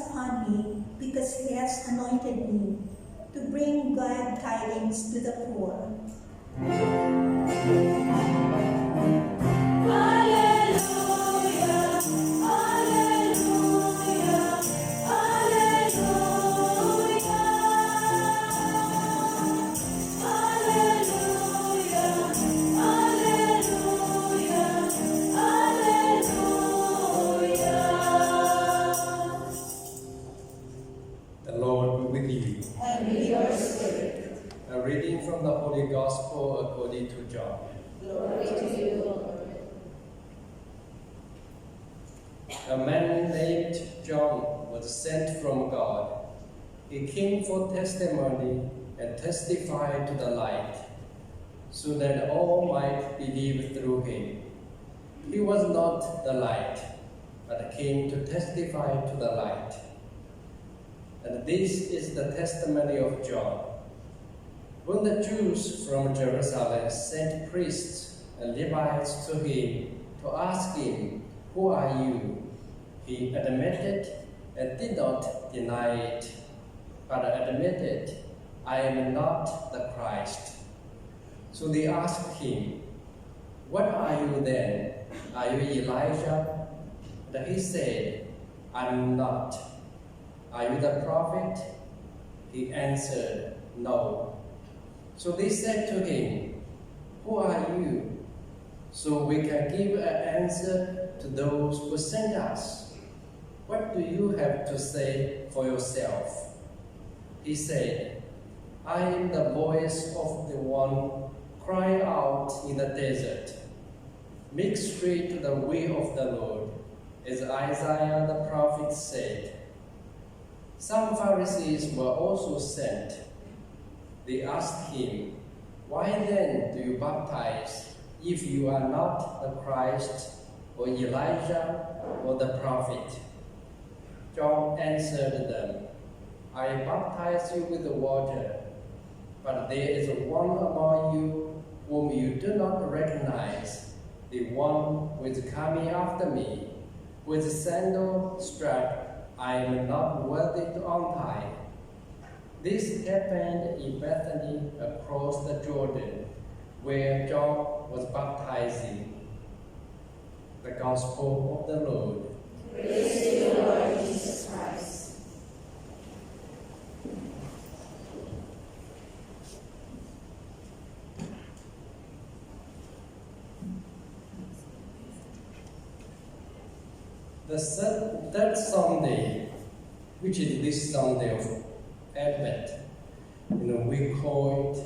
upon me, because he has anointed me to bring glad tidings to the poor. From the Holy Gospel according to John. Glory to you, Lord. A man named John was sent from God. He came for testimony and testified to the light, so that all might believe through him. He was not the light, but came to testify to the light. And this is the testimony of John. When the Jews from Jerusalem sent priests and Levites to him to ask him, "Who are you?" he admitted and did not deny it, but admitted, "I am not the Christ." So they asked him, "What are you then? Are you Elijah?" And he said, "I'm not." "Are you the prophet?" He answered, "No." So they said to him, "Who are you? So we can give an answer to those who sent us. What do you have to say for yourself?" He said, "I am the voice of the one crying out in the desert. Make straight the way of the Lord, as Isaiah the prophet said." Some Pharisees were also sent. They asked him, "Why then do you baptize if you are not the Christ, or Elijah, or the prophet?" John answered them, "I baptize you with the water, but there is one among you whom you do not recognize, the one who is coming after me, with sandal strap I am not worthy to untie." This happened in Bethany across the Jordan, where John was baptizing. The Gospel of the Lord. Praise to you, Lord Jesus Christ. The third Sunday, which is this Sunday of Advent, we call it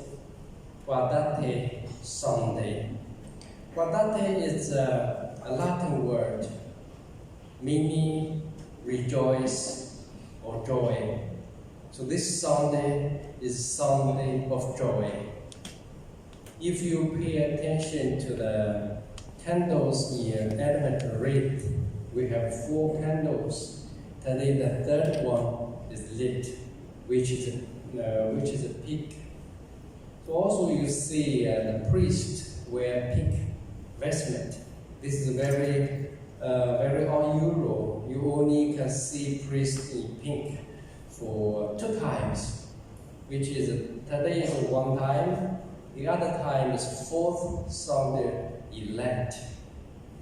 GAUDETE Sunday. GAUDETE is a Latin word meaning rejoice or joy. So this Sunday is Sunday of joy. If you pay attention to the candles in Advent wreath, we have 4 candles. Today the third one is lit, which is a pink. So also you see the priest wear pink vestment. This is very unusual. You only can see priests in pink for 2 times, which is today is 1 time, the other time is 4th Sunday in Lent.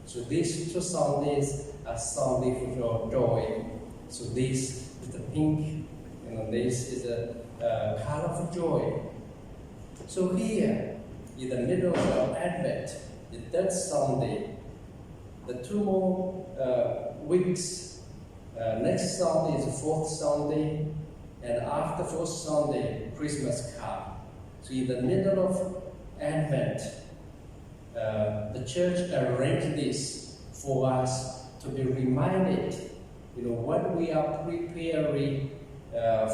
So these 2 Sundays are Sunday for joy. So this is the pink, this is a color for joy. So here, in the middle of Advent, the 3rd Sunday, the 2 more weeks, next Sunday is the 4th Sunday, and after 4th Sunday, Christmas comes. So in the middle of Advent, the church arranged this for us to be reminded, what we are preparing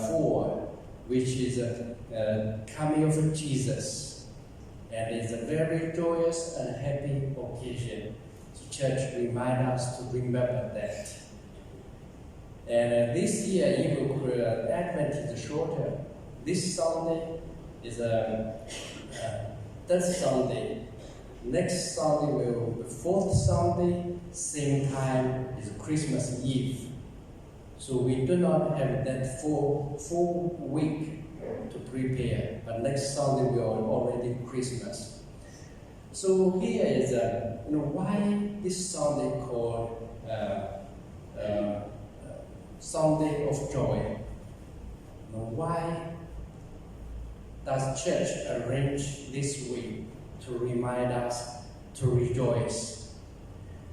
for, which is a coming of Jesus. And it's a very joyous and happy occasion. So church reminds us to remember that. And this year, even Advent is shorter. This Sunday is a 3rd Sunday. Next Sunday will be 4th Sunday. Same time is Christmas Eve. So we do not have that full week to prepare. But next Sunday we are already Christmas. So here is why this Sunday called Sunday of Joy. Why does church arrange this week to remind us to rejoice?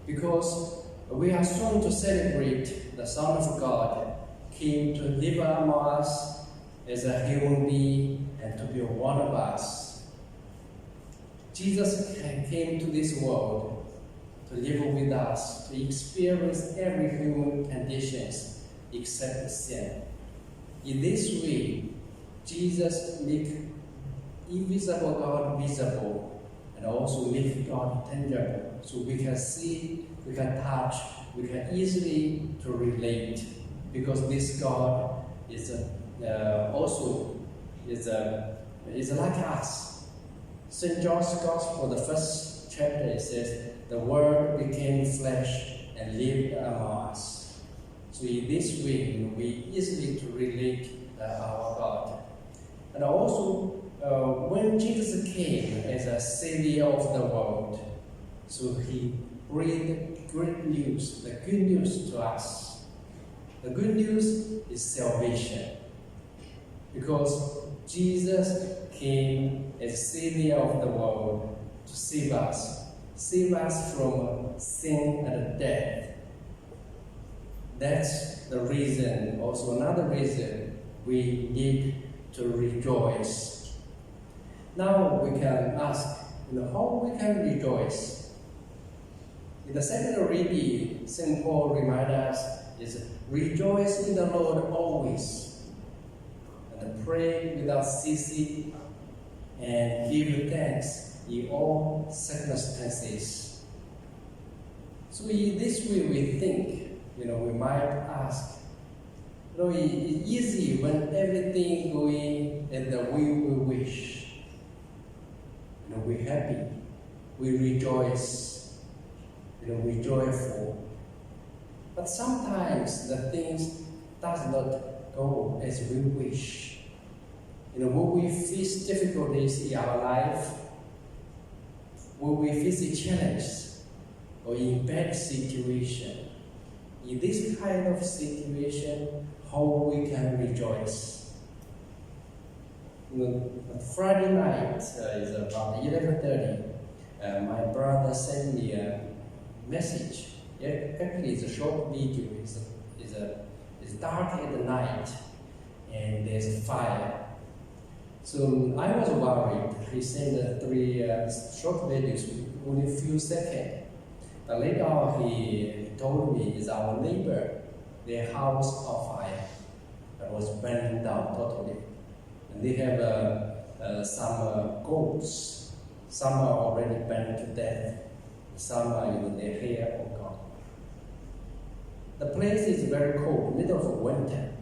Because we are soon to celebrate the Son of God came to live among us as a human being and to be one of us. Jesus came to this world to live with us, to experience every human conditions except sin. In this way, Jesus make invisible God visible and also make God tangible, so we can see, we can touch, we can easily to relate, because this God is also is like us. St. John's Gospel, the first chapter, it says, "The Word became flesh and lived among us." So in this way, we easily to relate our God. And also, when Jesus came as a Savior of the world, so He bring great news, the good news to us. The good news is salvation. Because Jesus came as Savior of the world to save us from sin and death. That's the reason, also another reason, we need to rejoice. Now we can ask, how we can rejoice? In the second reading, St. Paul reminds us is rejoice in the Lord always, and pray without ceasing, and give thanks in all circumstances. So in this way we think, we might ask, it's easy when everything going as the way we wish. We're happy, we rejoice, we're joyful. But sometimes the things does not go as we wish. When we face difficulties in our life, when we face a challenge or in bad situation, in this kind of situation, how we can rejoice? Friday night is about 11:30. My brother sent me a message. Actually, it's a short video. It's dark at the night, and there's a fire. So I was worried. He sent 3 short videos, only a few seconds. But later on, he told me it's our neighbor, their house on fire. It was burning down totally. And they have some goats. Some are already burned to death. Some are their hair all gone. The place is very cold, middle of winter,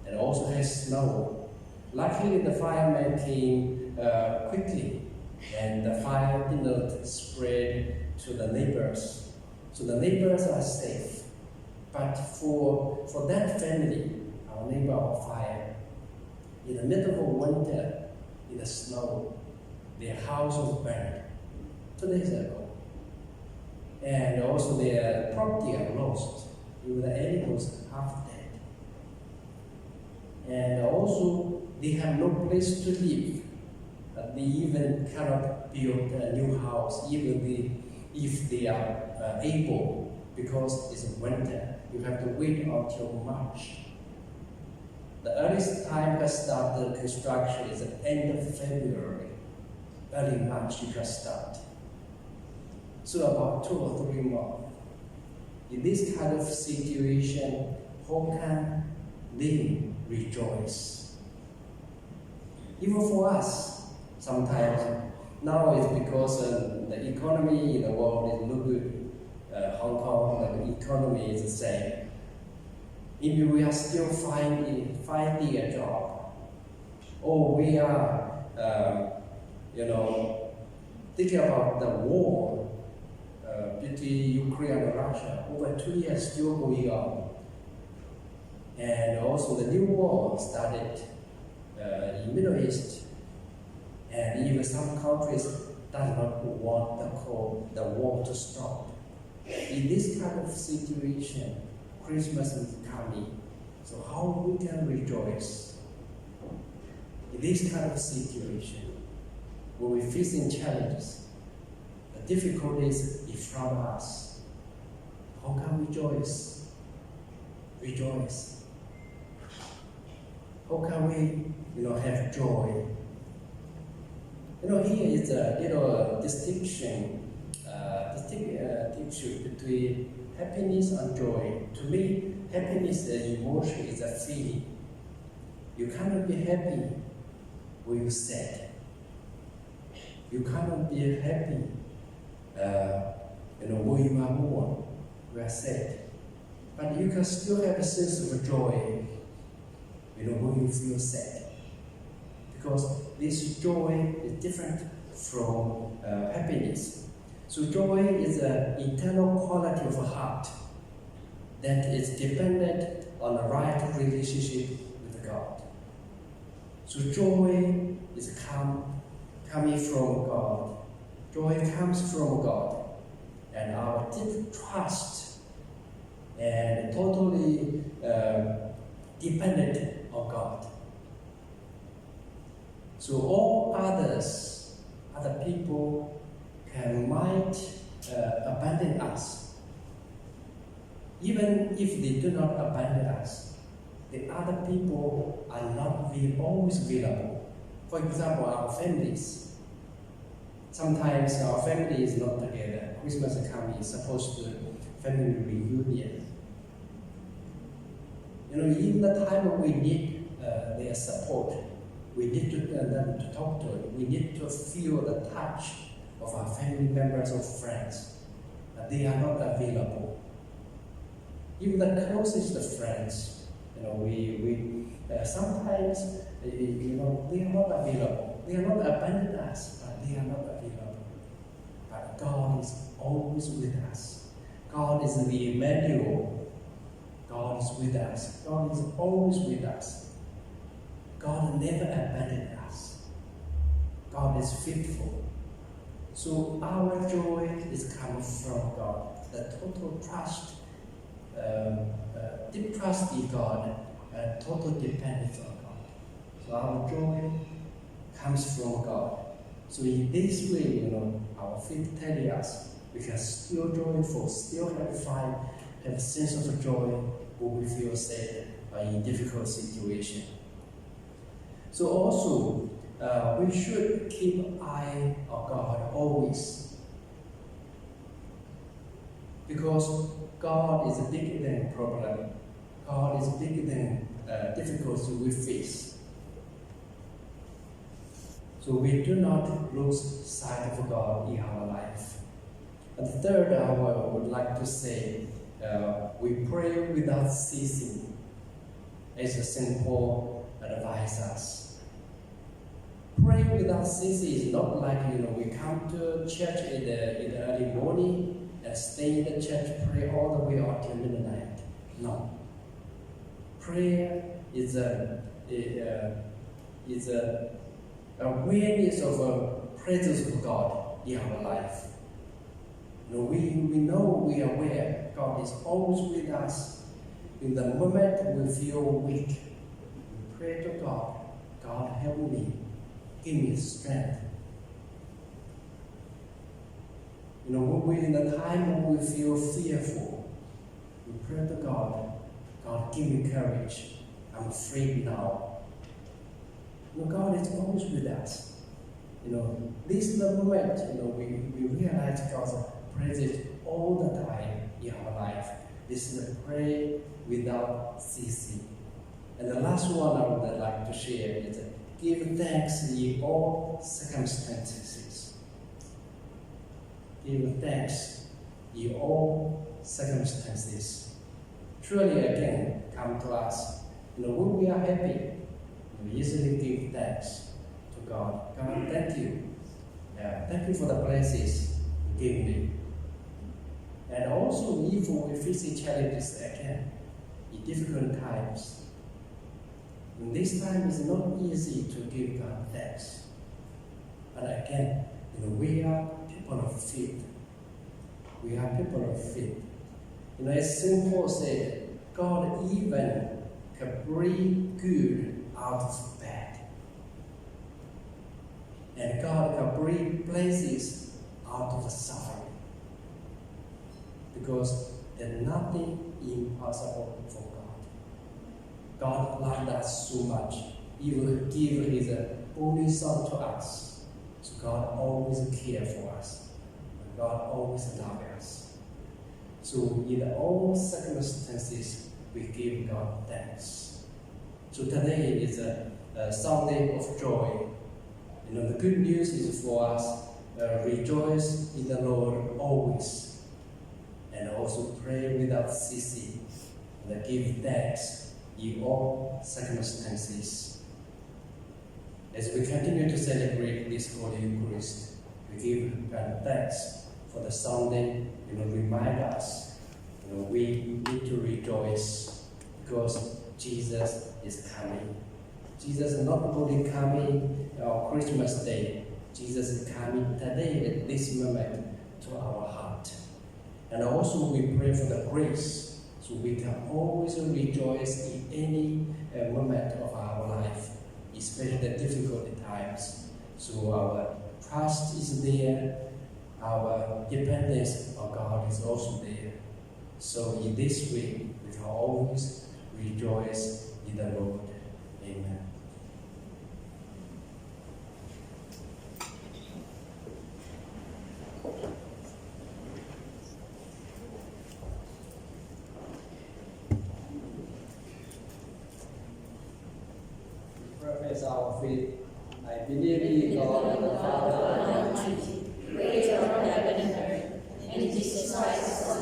and also has snow. Luckily, the firemen came quickly, and the fire did not spread to the neighbors. So the neighbors are safe. But for that family, our neighbor on fire, in the middle of winter, in the snow, their house was burned 2 days ago. And also their property are lost. Even the animals half dead. And also they have no place to live. They even cannot build a new house, even if they are able, because it's winter. You have to wait until March. The earliest time to start the construction is the end of February. Early March you can start. So about 2 or 3 months. In this kind of situation, how can they rejoice? Even for us, sometimes, now it's because the economy in the world is no good. Hong Kong, the economy is the same. Maybe we are still finding a job. Or we are, thinking about the war between Ukraine and Russia. Over 2 years still going on. And also the new war started in Middle East, and even some countries does not want the war to stop. In this kind of situation, Christmas is coming. So how we can rejoice in this kind of situation when we're facing challenges, the difficulties in front of us? How can we rejoice? Rejoice. How can we, have joy? Here is a little distinction between happiness and joy. To me, happiness as emotion is a feeling. You cannot be happy when you're sad. You cannot be happy when you are mourn, you are sad. But you can still have a sense of joy when you feel sad. Because this joy is different from happiness. So joy is an internal quality of a heart that is dependent on the right relationship with God. So joy is coming from God. Joy comes from God. And our deep trust and totally dependent on God. So all other people might abandon us. Even if they do not abandon us, the other people are not always available. For example, our families. Sometimes our family is not together. Christmas is coming, it's supposed to family reunion. In the time we need their support, we need them to talk to them. We need to feel the touch of our family members or friends. They are not available. Even the closest of friends, we sometimes they are not available. They are not abandoning us, but they are not available. But God is always with us. God is the Emmanuel. God is with us. God is always with us. God never abandoned us. God is faithful. So our joy is coming from God. The total trust, deep trust in God, and total dependence on God. So our joy comes from God. So in this way, our faith tells us we can still joyful, still have a sense of joy when we feel sad or in difficult situation. So also, we should keep an eye on God always. Because God is bigger than problem. God is bigger than difficulties we face. So we do not lose sight of God in our life. And third, I would like to say, we pray without ceasing, as St. Paul advises us. Pray without ceasing is not like, we come to church in the early morning and stay in the church, pray all the way until midnight. No. Prayer is a awareness of a presence of God in our life. We know, we are aware God is always with us. In the moment we feel weak, we pray to God, God help me, give me strength. When we're in the time when we feel fearful, we pray to God, God give me courage, I'm afraid now. God is always with us. This is the moment, we realize God's presence all the time in our life. This is a pray without ceasing. And the last one I would like to share is give thanks in all circumstances. Give thanks in all circumstances. Truly again come to us. When we are happy, we easily give thanks to God. God, thank you. Thank you for the blessings you gave me. And also, if we face challenges again, in difficult times. And this time is not easy to give God thanks. But again, we are people of faith. We are people of faith. As St. Paul said, God even can bring good out of bad. And God can bring blessings out of suffering. Because there's nothing impossible for God. God loved us so much, He will give His only Son to us. So God always cares for us. And God always loves us. So in all circumstances, we give God thanks. So today is a Sunday of joy. The good news is for us, rejoice in the Lord always. And also pray without ceasing. And give thanks in all circumstances. As we continue to celebrate this Holy Eucharist, we give God thanks for the Sunday, remind us, we need to rejoice because Jesus is coming. Jesus is not only coming on Christmas Day, Jesus is coming today at this moment to our heart. And also we pray for the grace so we can always rejoice in any moment of our life, especially the difficult times. So our trust is there, our dependence on God is also there. So in this way, we can always rejoice in the Lord. Amen. Profess our faith. I believe in God the Father Almighty, creator of heaven and earth, and in Jesus Christ,